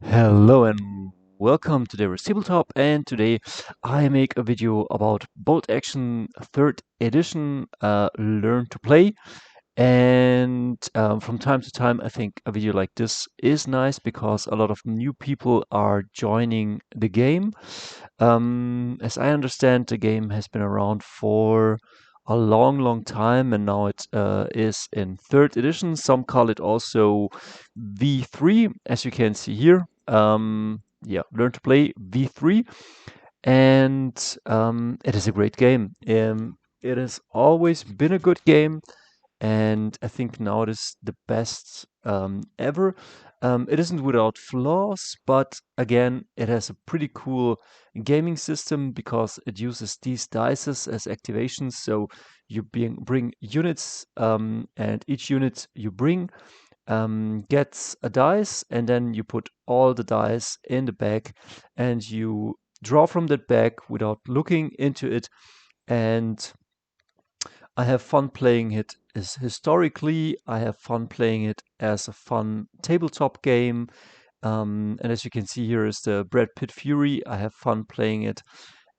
Hello and welcome to the Tabletop, and today I make a video about BoltACtion 3rd edition, Learn to Play. And from time to time I think a video like this is nice because a lot of new people are joining the game. As I understand, the game has been around for a long time, and now it is in 3rd edition. Some call it also V3, as you can see here. Yeah, Learn to Play V3, and it is a great game. It has always been a good game, and I think now it is the best ever. It isn't without flaws, but again, it has a pretty cool gaming system because it uses these dices as activations. So you bring units, and each unit you bring gets a dice, and then you put all the dice in the bag, and you draw from that bag without looking into it. And I have fun playing it as historically. I have fun playing it as a fun tabletop game. And as you can see here is the Brad Pitt Fury. I have fun playing it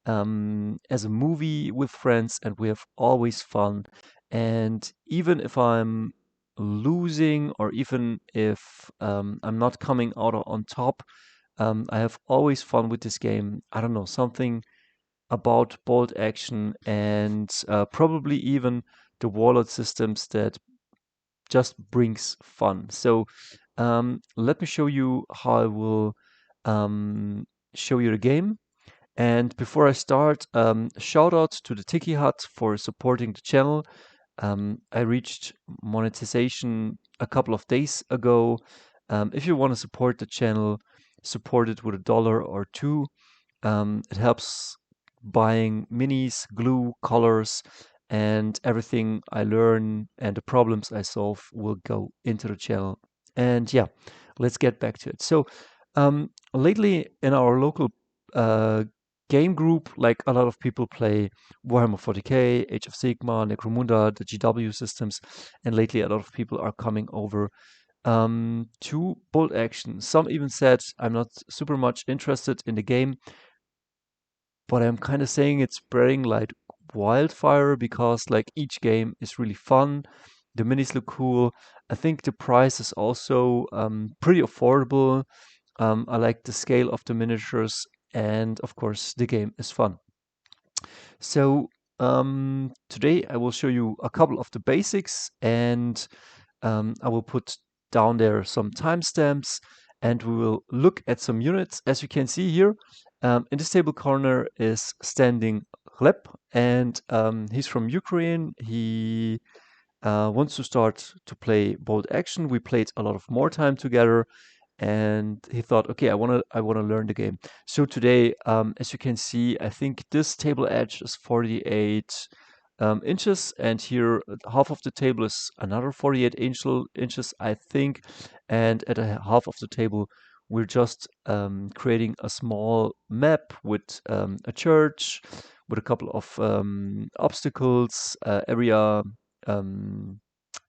as a movie with friends, and we have always fun. And even if I'm losing, or even if I'm not coming out on top, I have always fun with this game. I don't know, something about BoltACtion and probably even the Warlord systems that just brings fun. So let me show you how I will show you the game. And before I start, shout out to the Tiki Hut for supporting the channel. I reached monetization a couple of days ago. If you want to support the channel, support it with $1 or $2. It helps buying minis, glue, colors, and everything I learn and the problems I solve will go into the channel. And yeah, let's get back to it. So, lately in our local uh, game group, like a lot of people play Warhammer 40k, Age of Sigmar, Necromunda, the GW systems, and lately a lot of people are coming over to BoltACtion. Some even said I'm not super much interested in the game, but I'm kind of saying it's spreading like wildfire because like each game is really fun. The minis look cool. I think the price is also pretty affordable. I like the scale of the miniatures, and of course the game is fun. So today I will show you a couple of the basics, and I will put down there some timestamps, and we will look at some units. As you can see here, in this table corner is standing Gleb, and he's from Ukraine. He wants to start to play BoltACtion. We played a lot of more time together, and he thought, okay, I wanna learn the game. So today, as you can see, I think this table edge is 48 inches, and here half of the table is another 48 inches, I think. And at a half of the table, we're just creating a small map with a church, with a couple of obstacles, um,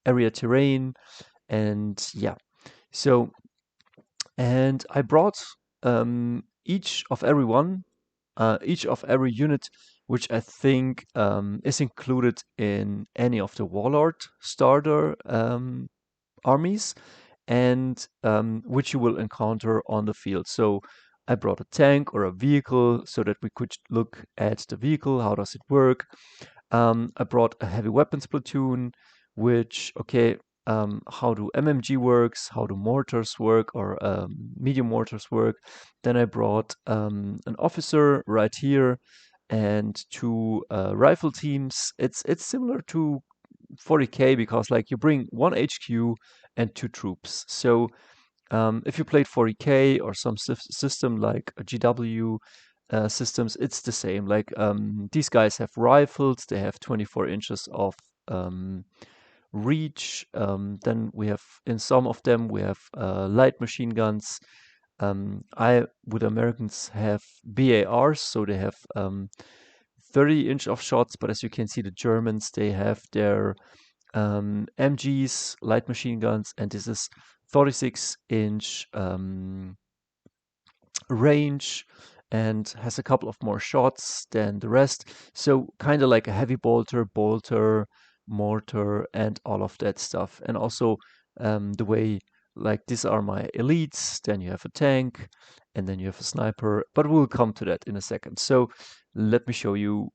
area terrain, and yeah. So, and I brought each of every one, each of every unit, which I think is included in any of the Warlord starter armies, and which you will encounter on the field. So I brought a tank or a vehicle so that we could look at the vehicle. How does it work? I brought a heavy weapons platoon, which, okay, how do MMG works, how do mortars work, or medium mortars work. Then I brought an officer right here and two rifle teams. It's similar to 40k because like you bring one HQ and two troops. So if you played 40k or some system like a GW systems, it's the same. Like these guys have rifles, they have 24 inches of reach. Then we have in some of them we have light machine guns. I with Americans have BARs, so they have 30-inch of shots. But as you can see, the Germans, they have their MGs, light machine guns, and this is 36-inch range and has a couple of more shots than the rest. So kind of like a heavy bolter, mortar, and all of that stuff. And also the way like these are my elites. Then you have a tank, and then you have a sniper. But we'll come to that in a second. So let me show you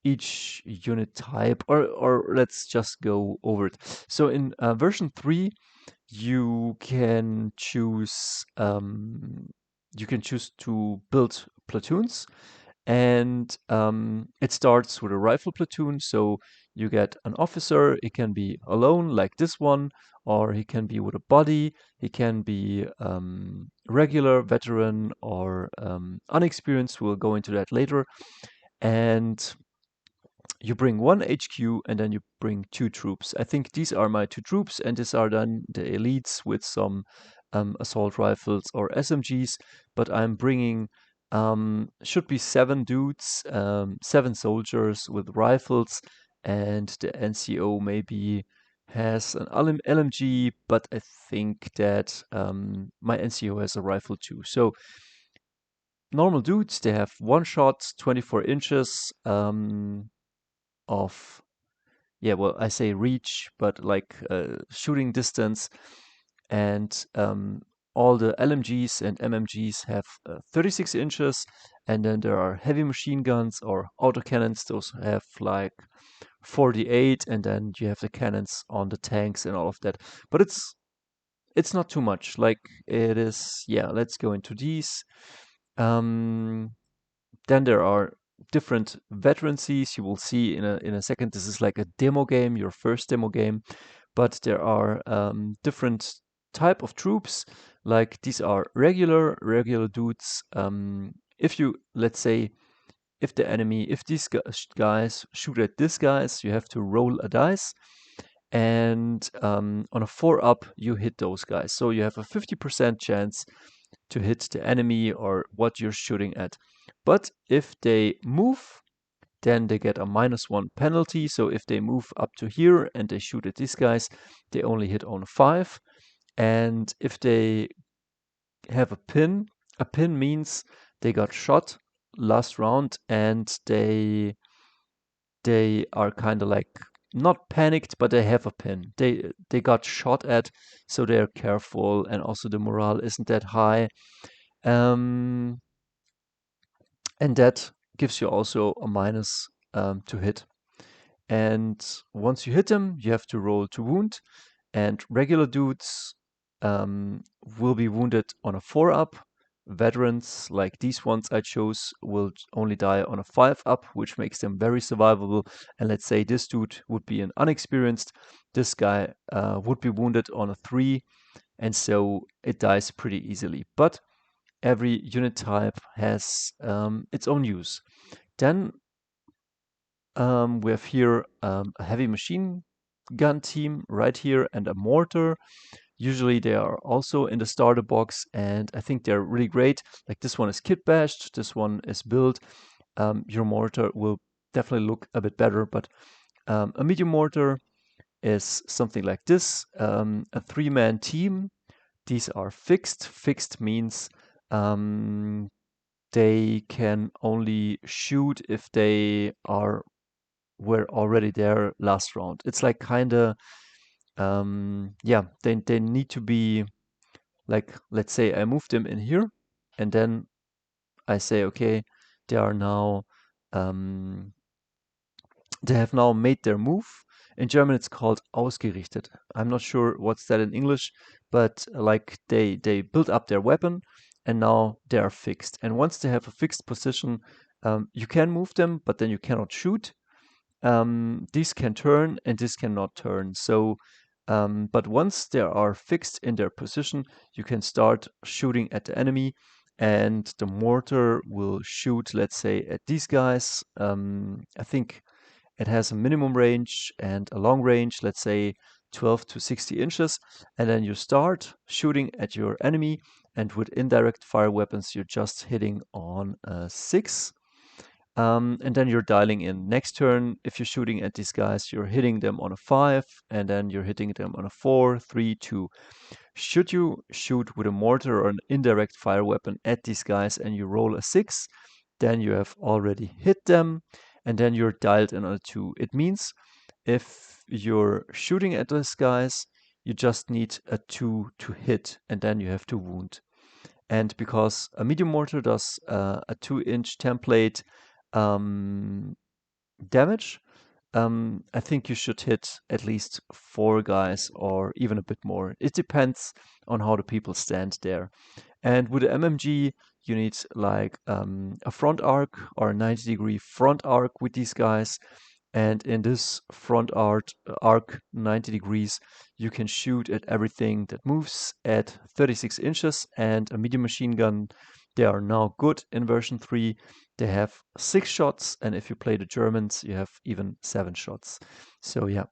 each unit type, or let's just go over it. So in version 3, you can choose to build platoons, and it starts with a rifle platoon. So you get an officer. He can be alone like this one, or he can be with a buddy. He can be regular, veteran, or unexperienced. We'll go into that later. And you bring one HQ, and then you bring 2 troops. I think these are my 2 troops, and these are then the elites with some assault rifles or SMGs. But I'm bringing should be 7 dudes, 7 soldiers with rifles, and the NCO maybe has an LMG, but I think that my NCO has a rifle too. So normal dudes, they have one shot, 24 inches of, yeah, well, I say reach, but like shooting distance. And all the LMGs and MMGs have 36 inches. And then there are heavy machine guns or autocannons. Those have like 48. And then you have the cannons on the tanks and all of that. But it's not too much. Like it is, yeah, let's go into these. Um, then there are different veterancies. You will see in a second. This is like a demo game, your first demo game, but there are different type of troops. Like these are regular dudes. If you, let's say, if these guys shoot at these guys, you have to roll a dice, and on a 4 up you hit those guys. So you have a 50% chance to hit the enemy or what you're shooting at. But if they move, then they get a -1 penalty. So if they move up to here and they shoot at these guys, they only hit on a 5. And if they have a pin means they got shot last round, and they are kind of like not panicked, but they have a pin. They got shot at, so they're careful, and also the morale isn't that high. Um, and that gives you also a minus to hit. And once you hit them, you have to roll to wound. And regular dudes will be wounded on a 4 up. Veterans, like these ones I chose, will only die on a 5 up, which makes them very survivable. And let's say this dude would be an unexperienced. This guy would be wounded on a 3, and so it dies pretty easily. But every unit type has its own use. Then we have here a heavy machine gun team right here and a mortar. Usually they are also in the starter box, and I think they're really great. Like this one is kit bashed, this one is built. Your mortar will definitely look a bit better, but a medium mortar is something like this, a 3-man team. These are fixed. Fixed means they can only shoot if they were already there last round. It's like kind of yeah, they need to be like, let's say I move them in here, and then I say, okay, they are now um, they have now made their move. In German, it's called ausgerichtet. I'm not sure what's that in English, but like they build up their weapon, and now they are fixed. And once they have a fixed position, you can move them, but then you cannot shoot. These can turn and this cannot turn. So, but once they are fixed in their position, you can start shooting at the enemy, and the mortar will shoot, let's say, at these guys. I think it has a minimum range and a long range, let's say 12 to 60 inches. And then you start shooting at your enemy, and with indirect fire weapons, you're just hitting on 6. And then you're dialing in. Next turn, if you're shooting at these guys, you're hitting them on a 5, and then you're hitting them on a 4, 3, 2. Should you shoot with a mortar or an indirect fire weapon at these guys and you roll a 6, then you have already hit them, and then you're dialed in on a 2. It means if you're shooting at those guys, you just need a 2 to hit, and then you have to wound. And because a medium mortar does a 2-inch template damage, I think you should hit at least 4 guys or even a bit more. It depends on how the people stand there. And with the MMG, you need like a front arc or a 90-degree front arc with these guys. And in this front arc 90 degrees, you can shoot at everything that moves at 36 inches. And a medium machine gun, they are now good in version 3. They have 6 shots, and if you play the Germans, you have even 7 shots. So yeah,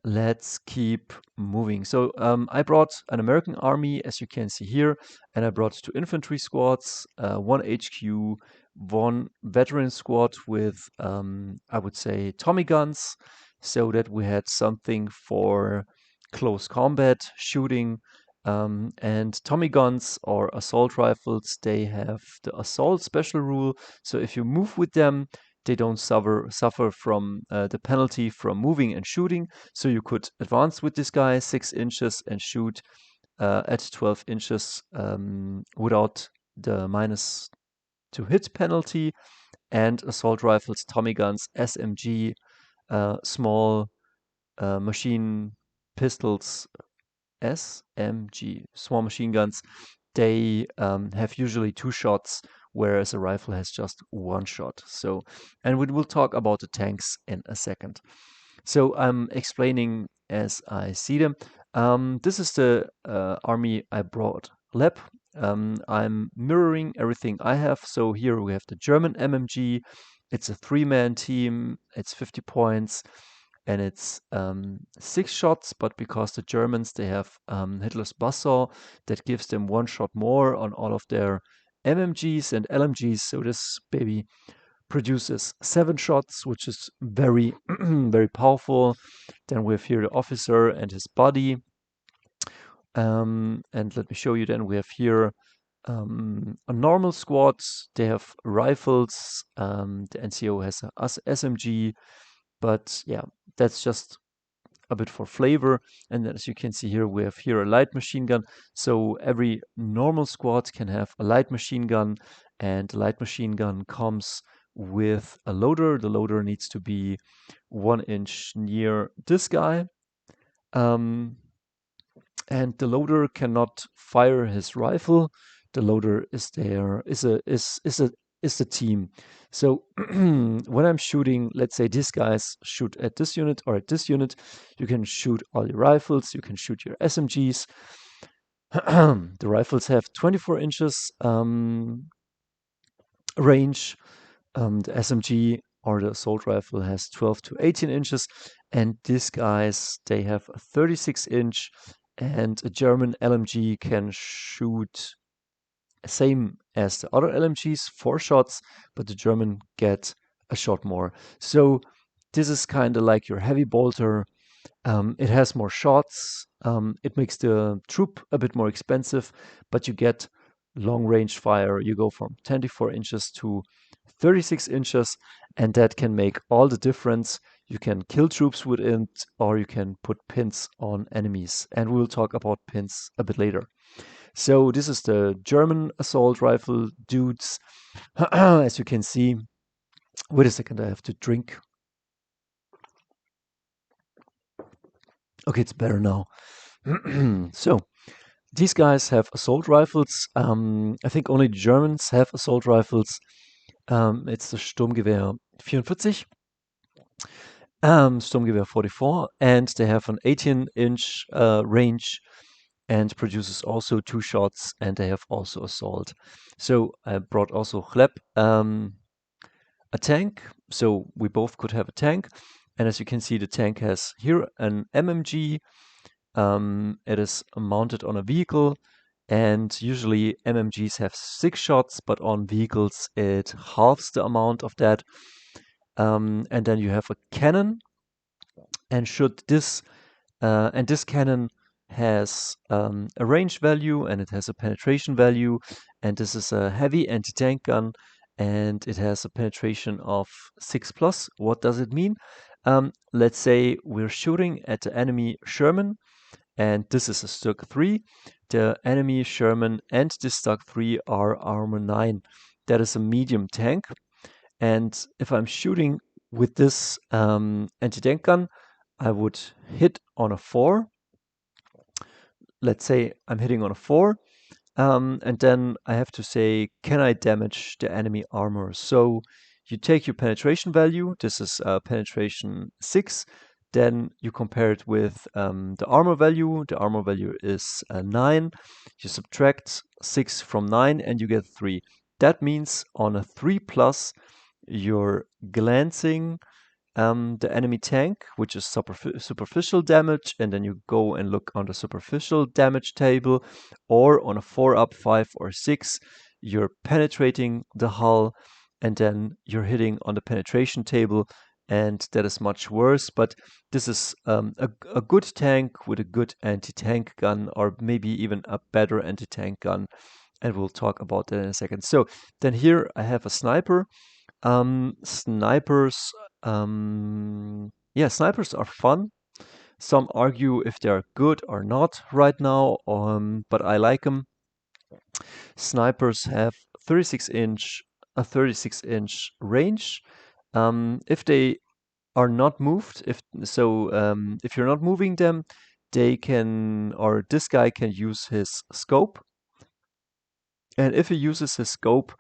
let's keep moving. So I brought an American army, as you can see here, and I brought 2 infantry squads, 1 HQ, 1 veteran squad with, I would say, Tommy guns, so that we had something for close combat shooting. And Tommy guns or assault rifles, they have the assault special rule. So if you move with them, they don't suffer from the penalty from moving and shooting. So you could advance with this guy 6 inches and shoot at 12 inches without the minus to hit penalty. And assault rifles, Tommy guns, SMG, small machine pistols, SMG, small machine guns, they have usually 2 shots, whereas a rifle has just 1 shot. So, and we will talk about the tanks in a second. So I'm explaining as I see them. This is the army I brought. Lab. I'm mirroring everything I have. So here we have the German MMG. It's a 3-man team. It's 50 points and it's 6 shots, but because the Germans, they have Hitler's Buzzsaw, that gives them 1 shot more on all of their MMGs and LMGs, so this baby produces 7 shots, which is very, very powerful. Then we have here the officer and his body. And let me show you then, we have here a normal squad, they have rifles, the NCO has a SMG, but yeah, that's just a bit for flavor. And as you can see here, we have here a light machine gun. So every normal squad can have a light machine gun, and the light machine gun comes with a loader. The loader needs to be 1 inch near this guy. And the loader cannot fire his rifle. The loader is there, is the team. So when I'm shooting, let's say these guys shoot at this unit or at this unit, you can shoot all your rifles, you can shoot your SMGs. The rifles have 24 inches range. The SMG or the assault rifle has 12 to 18 inches, and these guys, they have a 36-inch, and a German LMG can shoot same as the other LMGs, 4 shots, but the German get a shot more. So this is kind of like your heavy bolter. It has more shots. It makes the troop a bit more expensive, but you get long range fire. You go from 24 inches to 36 inches, and that can make all the difference. You can kill troops with it, or you can put pins on enemies. And we'll talk about pins a bit later. So this is the German assault rifle dudes. As you can see, wait a second, I have to drink. Okay, it's better now. So these guys have assault rifles. I think only the Germans have assault rifles. It's the Sturmgewehr 44, Sturmgewehr 44, and they have an 18-inch range and produces also 2 shots, and they have also assault. So I brought also Chleb, a tank, so we both could have a tank. And as you can see, the tank has here an MMG. It is mounted on a vehicle, And usually MMGs have 6 shots, but on vehicles it halves the amount of that. And then you have a cannon, and this cannon has a range value and it has a penetration value, and this is a heavy anti-tank gun, and it has a penetration of 6 plus. What does it mean? Let's say we're shooting at the enemy Sherman, and this is a Stug 3. The enemy Sherman and this Stug 3 are armor 9. That is a medium tank. And if I'm shooting with this anti-tank gun, I would hit on a 4. Let's say I'm hitting on a 4. And then I have to say, can I damage the enemy armor? So you take your penetration value. This is penetration 6. Then you compare it with the armor value. The armor value is 9. You subtract 6 from 9 and you get 3. That means on a 3 plus, you're glancing the enemy tank, which is superficial damage, and then you go and look on the superficial damage table, or on a 4 up, 5 or 6, you're penetrating the hull, and then you're hitting on the penetration table, and that is much worse. But this is a good tank with a good anti-tank gun, or maybe even a better anti-tank gun, and we'll talk about that in a second. So then here I have a sniper. Snipers, yeah, snipers are fun. Some argue if they're good or not right now, but I like them. Snipers have 36-inch range. If they are not moved, if you're not moving them, they can, or this guy can use his scope. And if he uses his scope,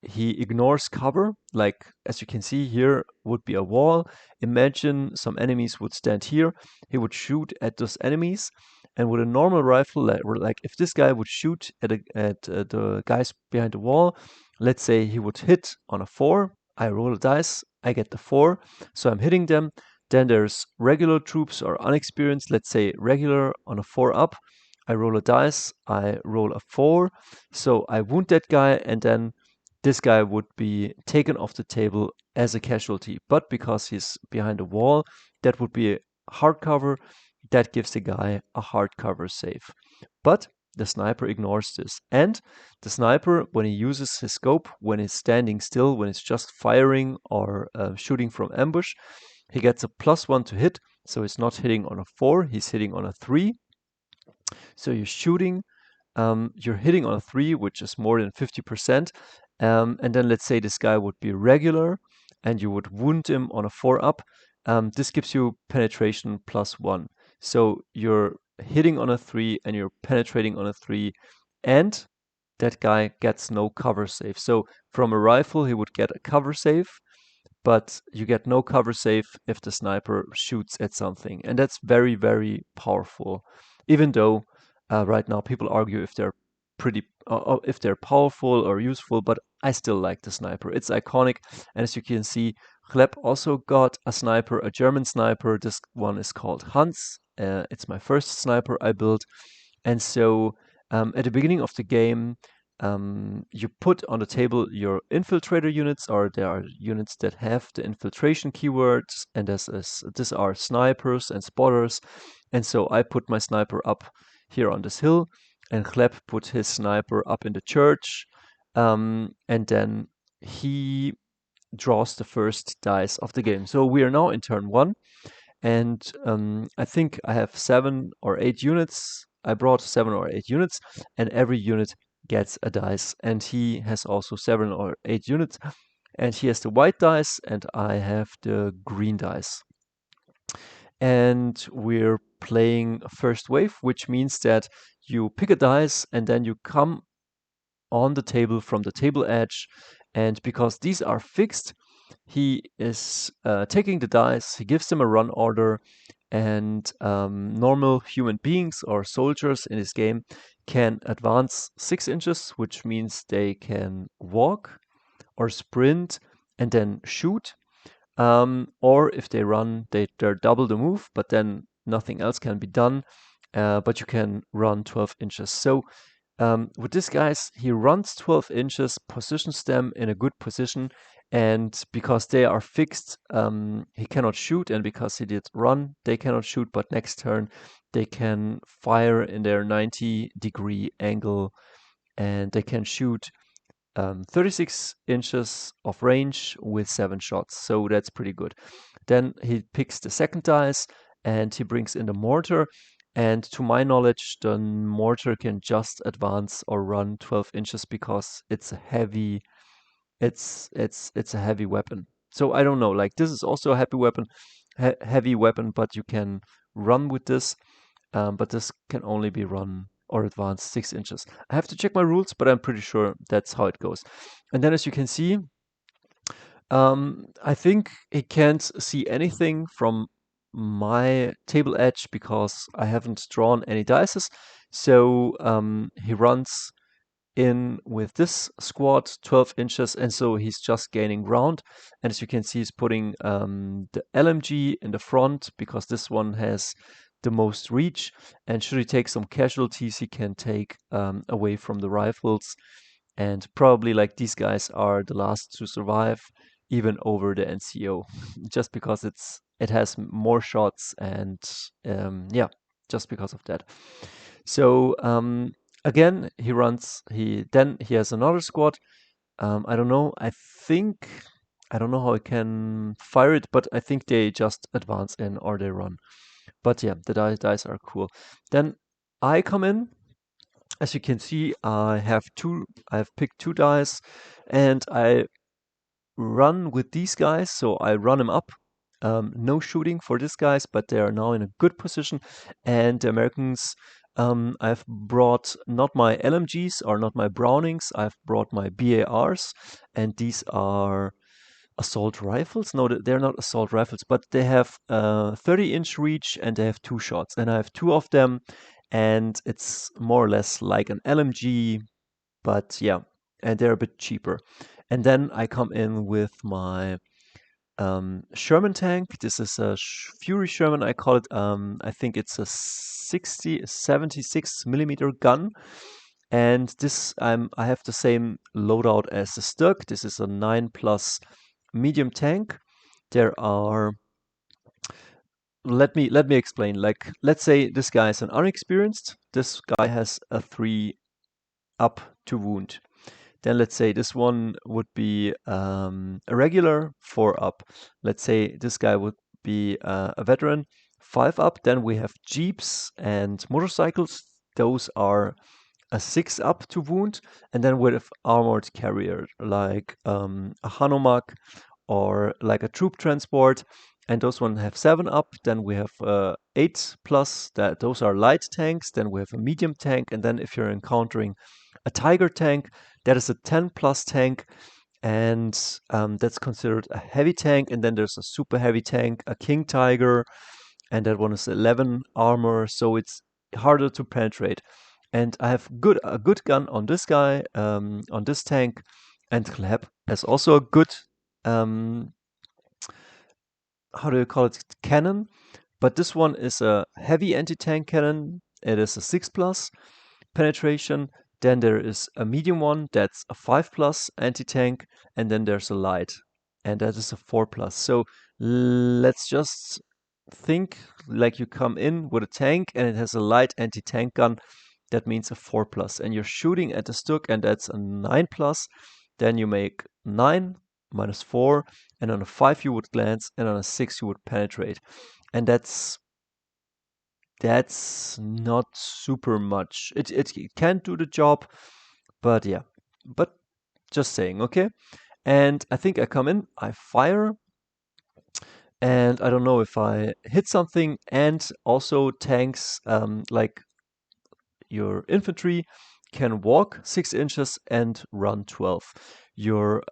he ignores cover. Like, as you can see here, would be a wall. Imagine some enemies would stand here. He would shoot at those enemies. And with a normal rifle, like if this guy would shoot at the guys behind the wall, let's say he would hit on a 4. I roll a dice, I get the 4. So I'm hitting them. Then there's regular troops or unexperienced, let's say regular on a 4 up. I roll a dice, I roll a 4, so I wound that guy, and then this guy would be taken off the table as a casualty. But because he's behind a wall, that would be a hard cover. That gives the guy a hard cover save. But the sniper ignores this. And the sniper, when he uses his scope, when he's standing still, when it's just firing or shooting from ambush, he gets a +1 to hit. So he's not hitting on a 4, he's hitting on a 3. So you're shooting, you're hitting on a 3, which is more than 50%. And then let's say this guy would be regular and you would wound him on a 4 up. This gives you penetration +1. So you're hitting on a 3 and you're penetrating on a 3, and that guy gets no cover save. So from a rifle, he would get a cover save, but you get no cover save if the sniper shoots at something. And that's very, very powerful. Even though right now people argue if they're if they're powerful or useful, but I still like the sniper. It's iconic. And as you can see, Gleb also got a sniper, a German sniper. This one is called Hans. It's my first sniper I built. And so at the beginning of the game, you put on the table your infiltrator units, or there are units that have the infiltration keywords, and these are snipers and spotters. And so I put my sniper up here on this hill, and Gleb put his sniper up in the church, and then he draws the first dice of the game. So we are now in turn 1, and I think I have 7 or 8 units. I brought 7 or 8 units, and every unit gets a dice, and he has also 7 or 8 units, and he has the white dice and I have the green dice. And we're playing first wave, which means that you pick a dice and then you come on the table from the table edge, and because these are fixed, he is taking the dice, he gives them a run order, and normal human beings or soldiers in this game can advance 6 inches, which means they can walk or sprint and then shoot. Or if they run, they're double the move, but then nothing else can be done. but you can run 12 inches. So with this guys, he runs 12 inches, positions them in a good position, and because they are fixed, he cannot shoot, and because he did run, they cannot shoot, but next turn they can fire in their 90-degree angle, and they can shoot 36 inches of range with 7 shots, so that's pretty good. Then he picks the second dice, and he brings in the mortar, and to my knowledge, the mortar can just advance or run 12 inches because it's a heavy, it's a heavy weapon. So I don't know, like this is also a heavy weapon, but you can run with this, but this can only be run or advanced 6 inches. I have to check my rules, but I'm pretty sure that's how it goes. And then as you can see, I think he can't see anything from my table edge because I haven't drawn any dices. So he runs in with this squad 12 inches, and so he's just gaining ground. And as you can see, he's putting the LMG in the front because this one has the most reach, and should he take some casualties, he can take away from the rifles, and probably like these guys are the last to survive even over the NCO just because it has more shots, and yeah, just because of that. So again, he has another squad. I don't know. I don't know how I can fire it, but I think they just advance in or they run. But yeah, the dice are cool. Then I come in. As you can see, I have picked 2 dice, and I run with these guys. So I run them up. No shooting for these guys, but they are now in a good position. And the Americans, I've brought not my LMGs or not my Brownings, I've brought my BARs, and these are assault rifles. No, they're not assault rifles, but they have 30-inch reach and they have 2 shots. And I have 2 of them, and it's more or less like an LMG, but yeah, and they're a bit cheaper. And then I come in with my Sherman Tank. This is a Fury Sherman, I call it. I think it's a 76 millimeter gun. And this, I have the same loadout as the Stug. This is a 9+ medium tank. There are, let me explain. Like, let's say this guy is an unexperienced. This guy has a 3 up to wound. Then let's say this one would be a regular 4 up. Let's say this guy would be a veteran 5 up. Then we have jeeps and motorcycles. Those are a 6 up to wound. And then we have armored carrier like a Hanomag or like a troop transport. And those ones have 7 up. Then we have 8+. Those are light tanks. Then we have a medium tank. And then if you're encountering a Tiger tank, that is a 10+ tank, and that's considered a heavy tank. And then there's a super heavy tank, a King Tiger, and that one is 11 armor, so it's harder to penetrate. And I have a good gun on this guy, on this tank, and Clap has also a good, how do you call it, cannon. But this one is a heavy anti-tank cannon. It is a 6+ penetration. Then there is a medium one that's a 5+ anti-tank, and then there's a light, and that is a 4+. So let's just think like you come in with a tank and it has a light anti-tank gun. That means a 4+, and you're shooting at the Stug, and that's a 9+. Then you make 9 minus 4, and on a 5 you would glance, and on a 6 you would penetrate, and that's not super much. It can do the job, but yeah. But just saying, okay? And I think I come in, I fire, and I don't know if I hit something, and also tanks, like your infantry, can walk 6 inches and run 12. Your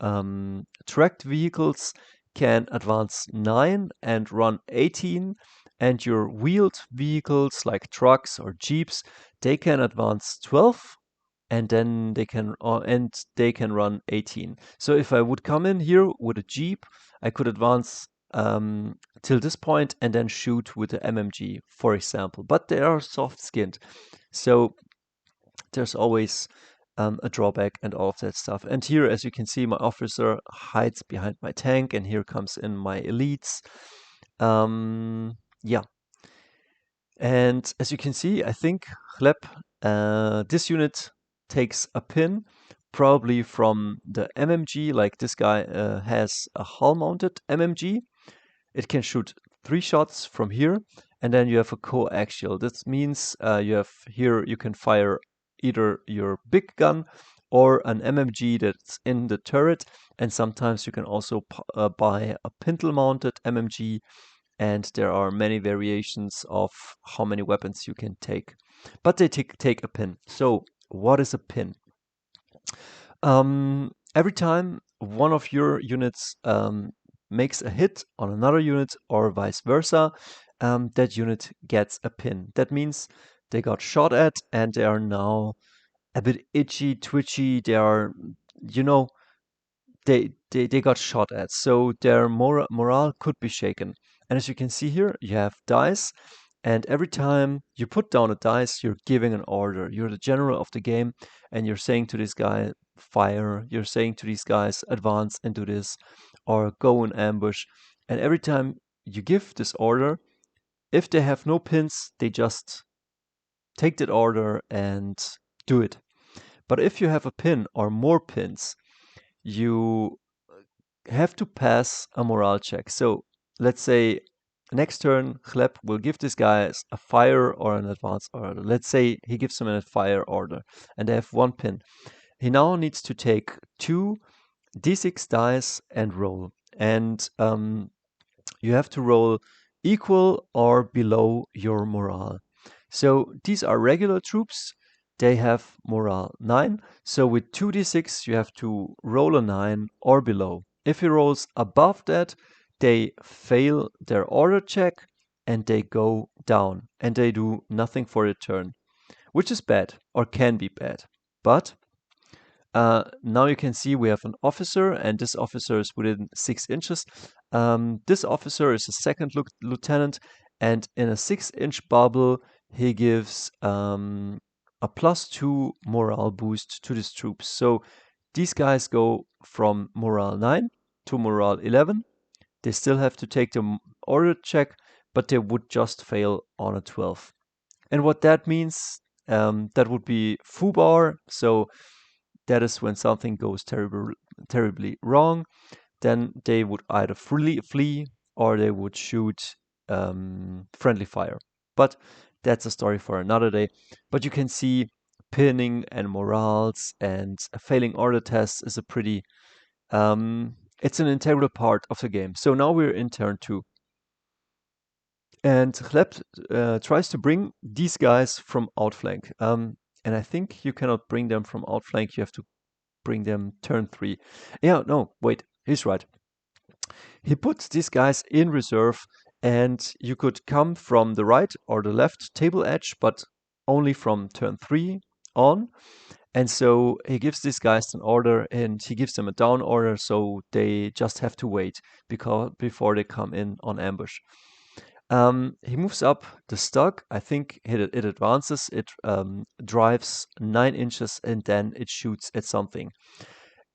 tracked vehicles can advance 9 and run 18, and your wheeled vehicles like trucks or jeeps, they can advance 12, and then they can run 18. So if I would come in here with a jeep, I could advance till this point and then shoot with the MMG, for example. But they are soft-skinned, so there's always a drawback and all of that stuff. And here, as you can see, my officer hides behind my tank, and here comes in my elites. Yeah. And as you can see, I think Chleb, this unit takes a pin, probably from the MMG, like this guy has a hull-mounted MMG. It can shoot 3 shots from here, and then you have a coaxial. This means you have here you can fire either your big gun or an MMG that's in the turret, and sometimes you can also buy a pintle-mounted MMG, and there are many variations of how many weapons you can take. But they take a pin. So what is a pin? Every time one of your units makes a hit on another unit or vice versa, that unit gets a pin. That means they got shot at and they are now a bit itchy, twitchy. They are, you know, they got shot at, so their morale could be shaken. And as you can see here, you have dice, and every time you put down a dice, you're giving an order. You're the general of the game, and you're saying to this guy, fire. You're saying to these guys, advance and do this, or go in ambush. And every time you give this order, if they have no pins, they just take that order and do it. But if you have a pin or more pins, you have to pass a morale check. So let's say next turn, Chleb will give this guy a fire or an advance order. Let's say he gives him a fire order and they have 1 pin. He now needs to take 2 d6 dice and roll. And you have to roll equal or below your morale. So these are regular troops. They have morale 9. So with 2d6, you have to roll a 9 or below. If he rolls above that, they fail their order check and they go down and they do nothing for a turn, which is bad or can be bad. But now you can see we have an officer, and this officer is within 6 inches. This officer is a second lieutenant, and in a 6-inch bubble, he gives a +2 morale boost to his troops. So these guys go from morale 9 to morale 11. They still have to take the order check, but they would just fail on a 12. And what that means, that would be FUBAR. So that is when something goes terribly wrong. Then they would either flee or they would shoot friendly fire. But that's a story for another day. But you can see pinning and morals and a failing order test is a pretty it's an integral part of the game. So now we're in turn 2. And Chleb tries to bring these guys from outflank. And I think you cannot bring them from outflank. You have to bring them turn 3. Yeah, no, wait, he's right. He puts these guys in reserve, and you could come from the right or the left table edge, but only from turn 3 on. And so he gives these guys an order, and he gives them a down order, so they just have to wait before they come in on ambush. He moves up the Stug. I think it advances. It drives 9 inches, and then it shoots at something.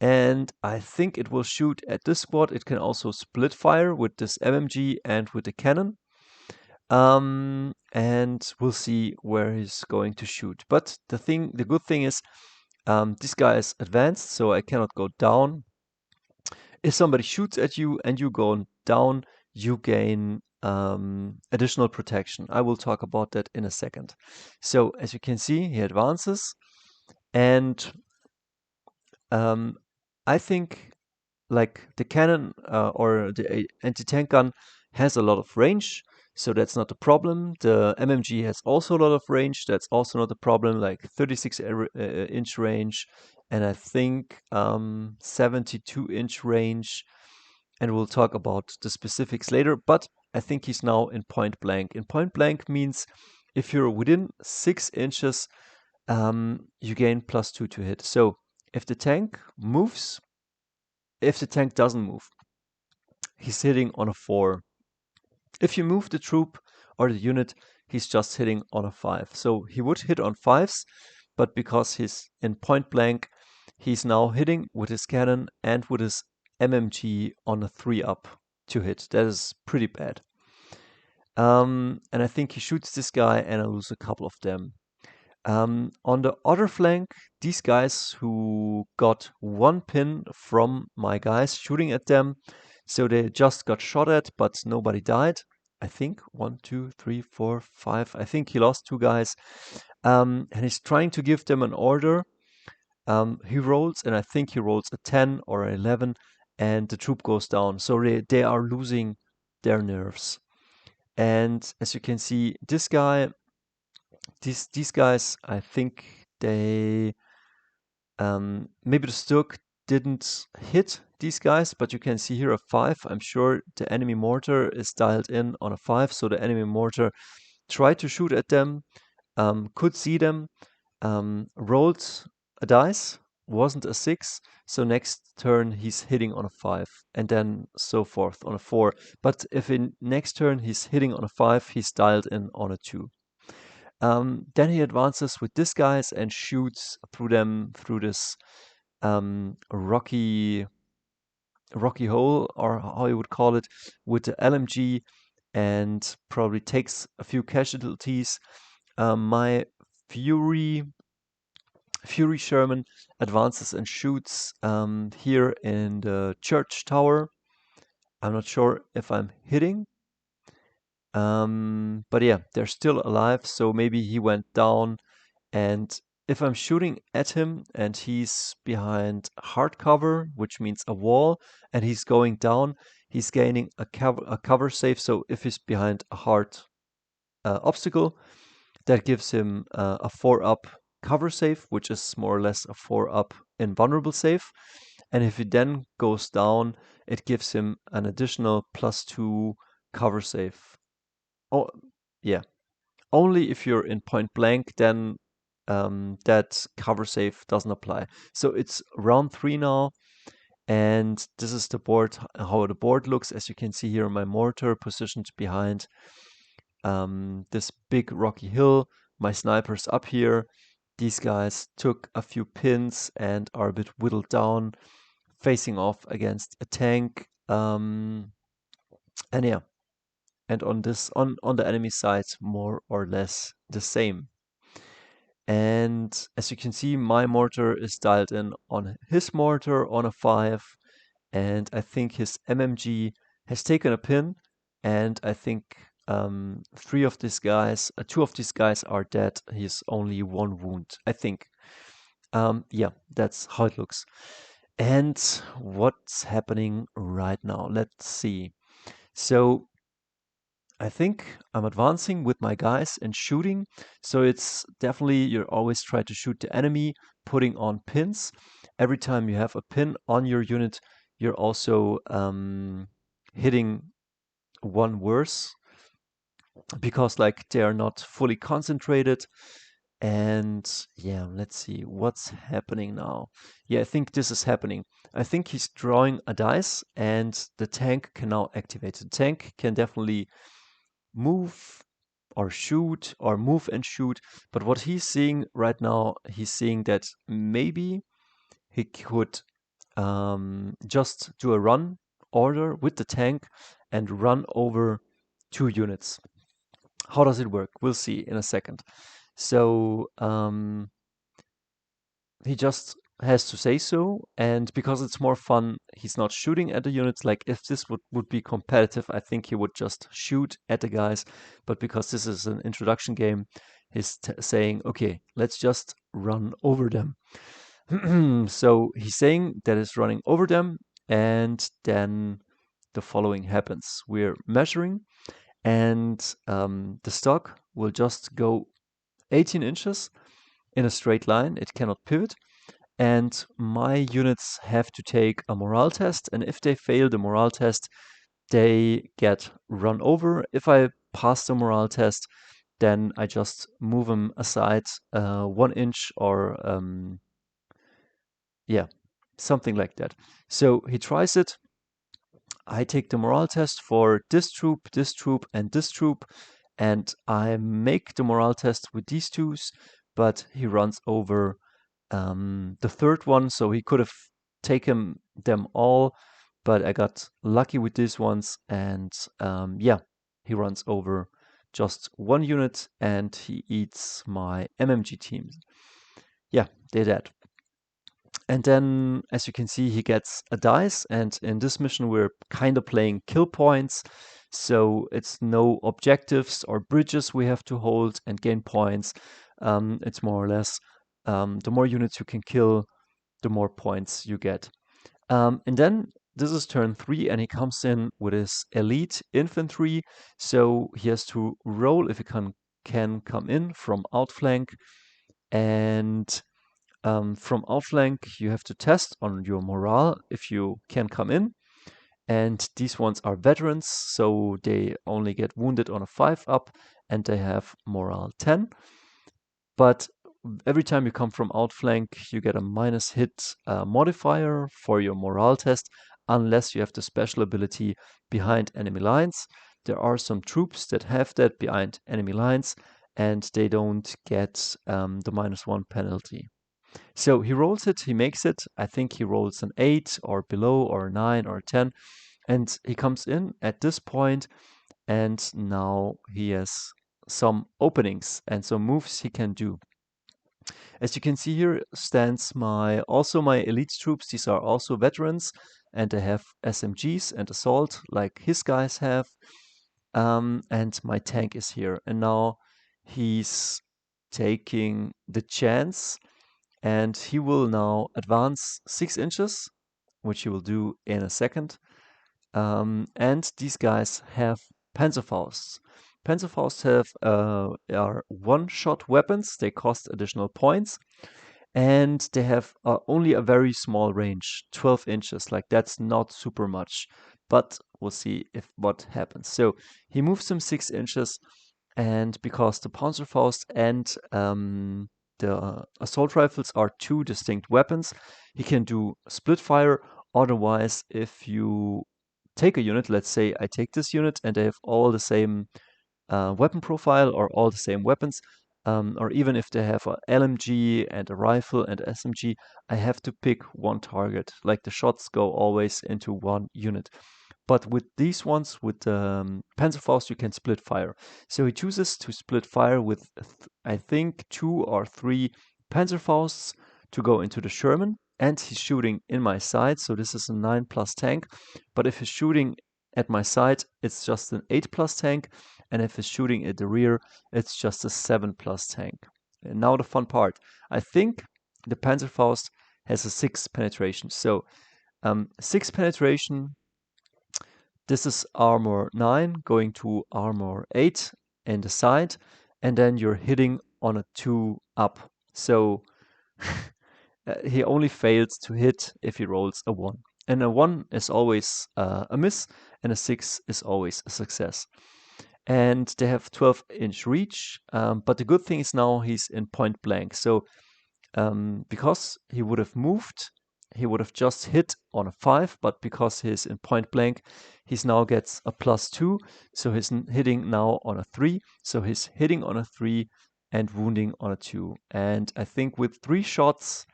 And I think it will shoot at this squad. It can also split fire with this MMG and with the cannon. And we'll see where he's going to shoot. But the good thing is, this guy is advanced, so I cannot go down. If somebody shoots at you and you go down, you gain additional protection. I will talk about that in a second. So as you can see, he advances, and I think like the cannon or the anti-tank gun has a lot of range, so that's not a problem. The MMG has also a lot of range, that's also not a problem, like 36 inch range, and I think 72-inch range, and we'll talk about the specifics later, but I think he's now in point blank. In point blank means if you're within 6 inches, you gain +2 to hit. So if the tank moves, if the tank doesn't move, he's hitting on a 4. If you move the troop or the unit, he's just hitting on a 5. So he would hit on 5s, but because he's in point blank, he's now hitting with his cannon and with his MMG on a 3 up to hit. That is pretty bad. And I think he shoots this guy and I lose a couple of them. On the other flank, these guys who got 1 pin from my guys shooting at them, so they just got shot at, but nobody died. I think 1, 2, 3, 4, 5. I think he lost 2 guys. And he's trying to give them an order. He rolls, and I think he rolls a 10 or an 11, and the troop goes down. So they are losing their nerves. And as you can see, this guy, these guys, I think they maybe the Stug didn't hit these guys, but you can see here a 5. I'm sure the enemy mortar is dialed in on a 5, so the enemy mortar tried to shoot at them, could see them, rolled a dice, wasn't a 6, so next turn he's hitting on a 5, and then so forth on a 4. But if in next turn he's hitting on a 5, he's dialed in on a 2. Then he advances with this guys and shoots through them through this rocky hole, or how you would call it, with the LMG, and probably takes a few casualties. My Fury Sherman advances and shoots here in the church tower. I'm not sure if I'm hitting. But yeah, they're still alive, so maybe he went down, and if I'm shooting at him and he's behind hard cover, which means a wall, and he's going down, he's gaining a cover save. So if he's behind a hard obstacle, that gives him a 4 up cover save, which is more or less a 4 up invulnerable save. And if he then goes down, it gives him an additional +2 cover save. Oh, yeah. Only if you're in point blank, then that cover save doesn't apply. So it's round 3 now, and this is the board, how the board looks. As you can see here, my mortar positioned behind this big rocky hill. My sniper's up here. These guys took a few pins and are a bit whittled down, facing off against a tank. And yeah, and on the enemy side, more or less the same. And as you can see, my mortar is dialed in on his mortar on a 5, and I think his MMG has taken a pin, and I think 3 of these guys, 2 of these guys are dead. He's only 1 wound, I think. Yeah, that's how it looks. And what's happening right now? Let's see. So I think I'm advancing with my guys and shooting. So it's definitely, you always try to shoot the enemy, putting on pins. Every time you have a pin on your unit, you're also hitting 1 worse, because like they are not fully concentrated. And yeah, let's see what's happening now. Yeah, I think this is happening. I think he's drawing a dice and the tank can now activate. The tank can definitely move or shoot or move and shoot. But what he's seeing right now, he's seeing that maybe he could just do a run order with the tank and run over 2 units. How does it work? We'll see in a second. So he just has to say so, and because it's more fun, he's not shooting at the units. Like if this would be competitive, I think he would just shoot at the guys, but because this is an introduction game, he's saying, okay, let's just run over them. So he's saying that it's running over them, and then the following happens. We're measuring, and the Stug will just go 18 inches in a straight line. It cannot pivot. And my units have to take a morale test, and if they fail the morale test, they get run over. If I pass the morale test, then I just move them aside 1 inch, or yeah, something like that. So he tries it. I take the morale test for this troop, and this troop, and I make the morale test with these twos, but he runs over the third one, so he could have taken them all, but I got lucky with these ones, and yeah, he runs over just one unit, and he eats my MMG team. Yeah, they're dead. And then, as you can see, he gets a dice, and in this mission we're kind of playing kill points, so it's no objectives or bridges we have to hold and gain points. It's more or less the more units you can kill, the more points you get. And then this is turn 3, and he comes in with his elite infantry, so he has to roll if he can come in from outflank, and from outflank, you have to test on your morale if you can come in. And these ones are veterans, so they only get wounded on a 5 up, and they have morale 10. But every time you come from outflank, you get a minus hit modifier for your morale test, unless you have the special ability behind enemy lines. There are some troops that have that behind enemy lines, and they don't get the -1 penalty. So he rolls it, he makes it. I think he rolls an 8 or below, or a 9 or a 10. And he comes in at this point, and now he has some openings and some moves he can do. As you can see here stands my elite troops. These are also veterans, and they have SMGs and assault like his guys have. And my tank is here. And now he's taking the chance, and he will now advance 6 inches, which he will do in a second. And these guys have Panzerfausts. Panzerfausts are one-shot weapons. They cost additional points, and they have only a very small range, 12 inches. Like, that's not super much, but we'll see what happens. So he moves him 6 inches, and because the Panzerfaust and the assault rifles are two distinct weapons, he can do split fire. Otherwise, if you take a unit, let's say I take this unit and they have all the same weapon profile or all the same weapons, or even if they have a LMG and a rifle and SMG, I have to pick one target. Like, the shots go always into one unit. But with these ones, with Panzerfaust, you can split fire. So he chooses to split fire with, I think, 2 or 3 Panzerfausts to go into the Sherman. And he's shooting in my side, so this is a 9+ tank. But if he's shooting at my side, it's just an 8+ tank. And if he's shooting at the rear, it's just a 7+ tank. And now the fun part. I think the Panzerfaust has a 6 penetration. So 6 penetration. This is armor 9 going to armor 8 in the side, and then you're hitting on a 2 up. So he only fails to hit if he rolls a 1. And a 1 is always a miss, and a 6 is always a success. And they have 12-inch reach, but the good thing is now he's in point blank. So because he would have moved, he would have just hit on a 5, but because he's in point blank, he's now gets a +2, so he's hitting now on a 3, so he's hitting on a 3 and wounding on a 2. And I think with 3 shots,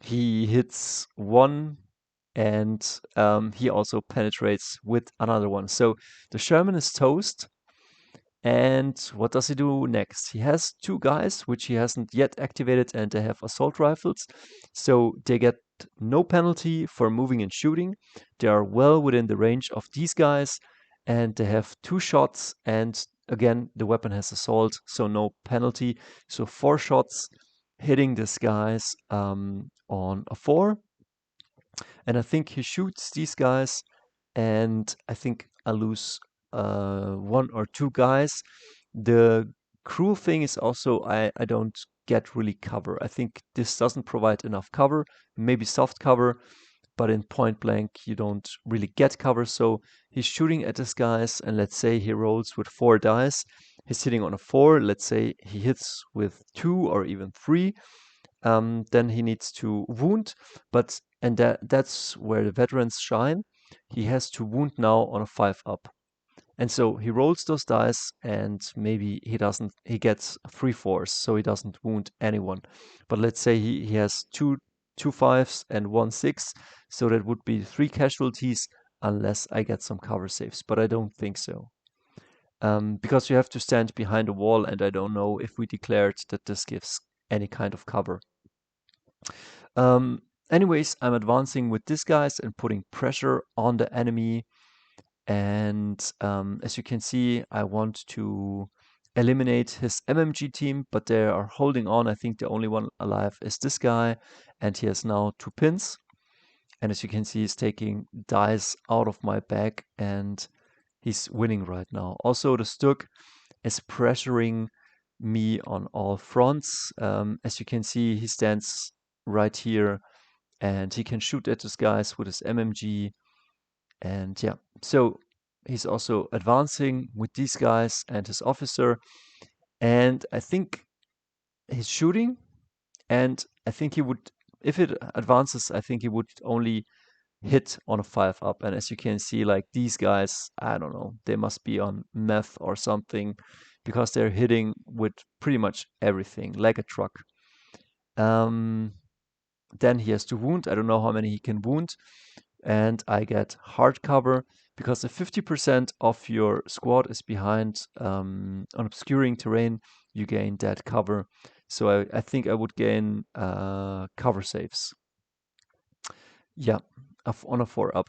he hits 1, and he also penetrates with another one. So the Sherman is toast. And what does he do next? He has 2 guys, which he hasn't yet activated, and they have assault rifles. So they get no penalty for moving and shooting. They are well within the range of these guys, and they have 2 shots, and again, the weapon has assault, so no penalty. So 4 shots hitting these guys on a 4. And I think he shoots these guys, and I think I lose 1 or 2 guys. The cruel thing is also I don't get really cover. I think this doesn't provide enough cover, maybe soft cover, but in point blank you don't really get cover. So he's shooting at these guys, and let's say he rolls with 4 dice. He's hitting on a 4. Let's say he hits with 2 or even 3. Then he needs to wound, and that's where the veterans shine. he has to wound now on a 5-up. And so he rolls those dice, and maybe he gets 3 4s, so he doesn't wound anyone. But let's say he has two 5s and 1 6, so that would be 3 casualties unless I get some cover saves, but I don't think so. Because you have to stand behind a wall, and I don't know if we declared that this gives any kind of cover. Anyways, I'm advancing with these guys and putting pressure on the enemy. And as you can see, I want to eliminate his MMG team, but they are holding on. I think the only one alive is this guy, and he has now 2 pins. And as you can see, he's taking dice out of my bag, and he's winning right now. Also, the Stug is pressuring me on all fronts. As you can see, he stands right here, and he can shoot at these guys with his MMG. And yeah, so he's also advancing with these guys and his officer. And I think he's shooting, and I think he would, if it advances, I think he would only hit on a 5-up. And as you can see, like these guys, I don't know, they must be on meth or something, because they're hitting with pretty much everything, like a truck. Then he has to wound. I don't know how many he can wound. And I get hard cover, because if 50% of your squad is behind on obscuring terrain, you gain dead cover. So I think I would gain cover saves. Yeah, on a 4-up.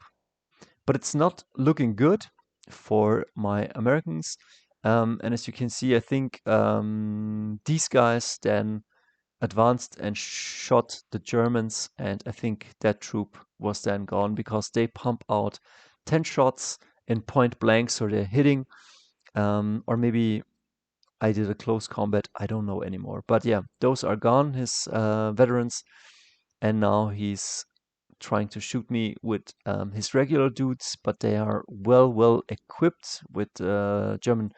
But it's not looking good for my Americans. And as you can see, I think these guys then advanced and shot the Germans, and I think that troop was then gone, because they pump out 10 shots in point blank, so they're hitting. Or maybe I did a close combat, I don't know anymore. But yeah, those are gone, his veterans, and now he's trying to shoot me with his regular dudes, but they are well equipped with German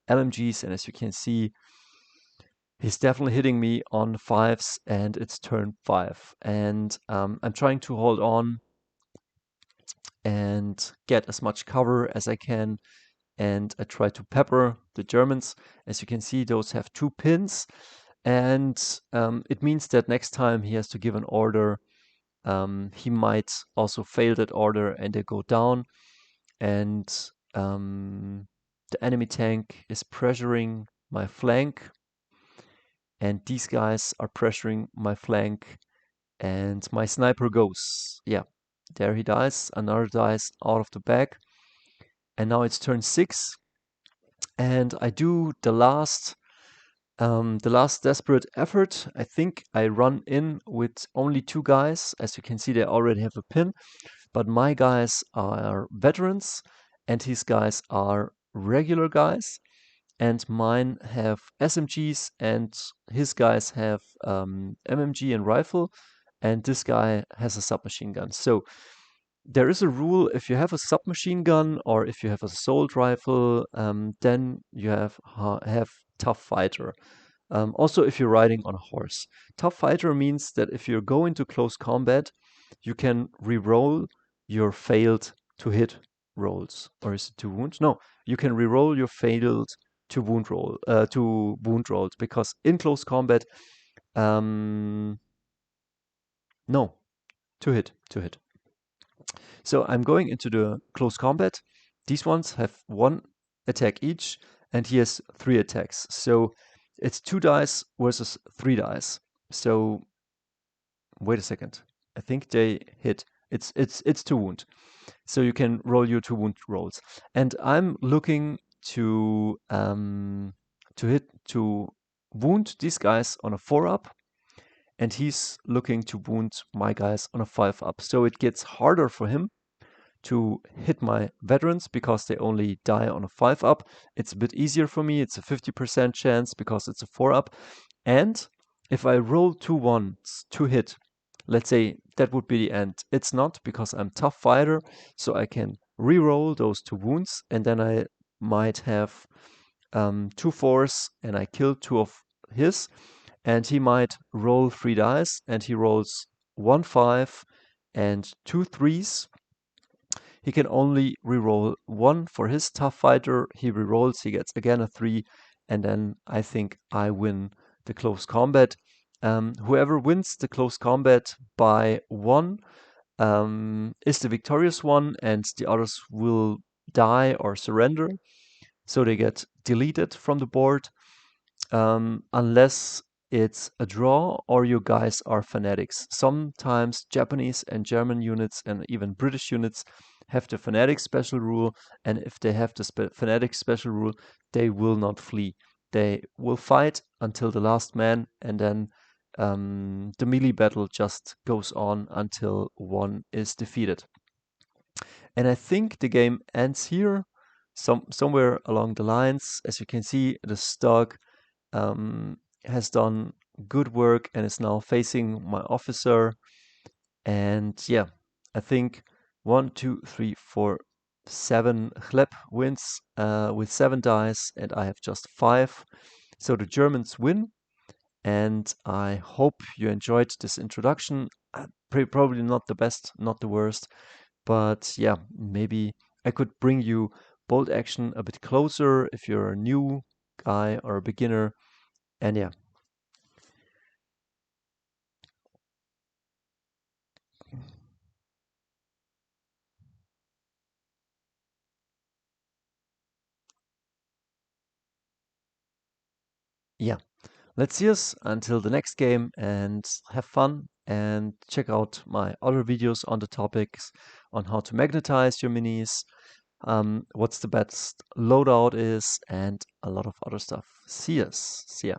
LMGs, and as you can see, he's definitely hitting me on 5s, and it's turn 5. And I'm trying to hold on and get as much cover as I can, and I try to pepper the Germans. As you can see, those have 2 pins, and it means that next time he has to give an order, he might also fail that order and they go down. And the enemy tank is pressuring my flank, and these guys are pressuring my flank, and my sniper goes. Yeah, there he dies. Another dies out of the bag. And now it's turn 6, and I do the last desperate effort. I think I run in with only 2 guys. As you can see, they already have a pin, but my guys are veterans, and his guys are regular guys, and mine have SMGs, and his guys have MMG and rifle, and this guy has a submachine gun. So there is a rule: if you have a submachine gun or if you have an assault rifle, then you have tough fighter. Also, if you're riding on a horse, tough fighter means that if you go into close combat, you can re-roll your failed to hit rolls, or is it to wound? No, you can re-roll your failed to wound rolls, because in close combat, no, to hit. So I'm going into the close combat. These ones have 1 attack each, and he has 3 attacks. So it's 2 dice versus 3 dice. So wait a second. I think they hit. It's to wound. So you can roll your 2 wound rolls. And I'm looking to wound these guys on a 4-up, and he's looking to wound my guys on a 5-up. So it gets harder for him to hit my veterans, because they only die on a 5-up. It's a bit easier for me. It's a 50% chance because it's a 4-up. And if I roll 2 ones to hit, let's say that would be the end. It's not, because I'm tough fighter, so I can re-roll those 2 wounds, and then I might have 2 4s, and I kill 2 of his, and he might roll 3 dice, and he rolls 1 5 and 2 3s. he can only reroll 1 for his tough fighter. He rerolls, he gets again a 3, and then I think I win the close combat. Whoever wins the close combat by 1 is the victorious one, and the others will die or surrender. So they get deleted from the board, unless it's a draw or you guys are fanatics. Sometimes Japanese and German units and even British units have the fanatic special rule, and if they have the fanatic special rule, they will not flee. They will fight until the last man, and then the melee battle just goes on until one is defeated. And I think the game ends here, somewhere along the lines. As you can see, the Stug has done good work and is now facing my officer. And yeah, I think 1, 2, 3, 4, 7 Chleb wins with 7 dice, and I have just 5. So the Germans win, and I hope you enjoyed this introduction. Probably not the best, not the worst, but yeah, maybe I could bring you BoltACtion a bit closer if you're a new guy or a beginner. And yeah, let's see us until the next game, and have fun, and check out my other videos on the topics on how to magnetize your minis, what's the best loadout is, and a lot of other stuff. See us. See ya.